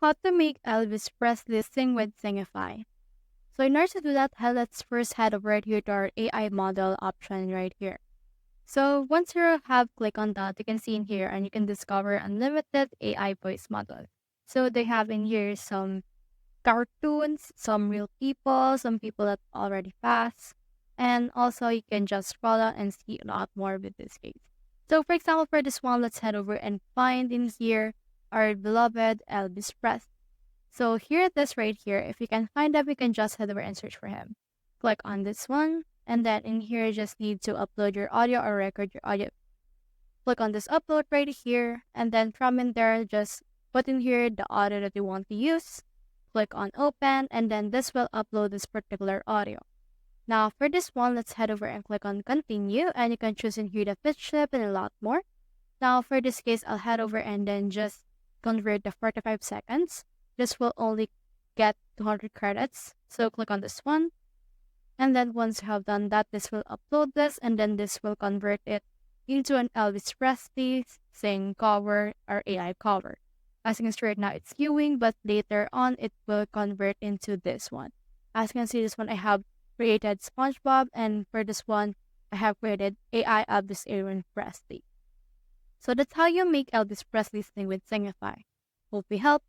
How to make Elvis Presley sing with Singify. So in order to do that, let's first head over here to our AI model option right here. So once you have clicked on that, you can see in here and you can discover unlimited AI voice model. So they have in here some cartoons, some real people, some people that already passed, and also you can just scroll out and see a lot more with this case. So for example, for this one, let's head over and find in here our beloved Elvis Presley. So here it is right here. If you can find them, you can just head over and search for him. Click on this one, and then in here you just need to upload your audio or record your audio. Click on this upload right here, and then from in there, just put in here the audio that you want to use. Click on open, and then this will upload this particular audio. Now for this one, let's head over and click on continue, and you can choose in here the pitch clip and a lot more. Now for this case, I'll head over and then just convert the 45 seconds. This will only get 200 credits. So click on this one. And then once you have done that, this will upload this, and then this will convert it into an Elvis Presley sing cover or AI cover. As you can see right now, it's queuing, but later on, it will convert into this one. As you can see, this one I have created SpongeBob, and for this one, I have created AI Elvis Aaron Presley. So that's how you make Elvis Presley sing with Singify. Hope we helped.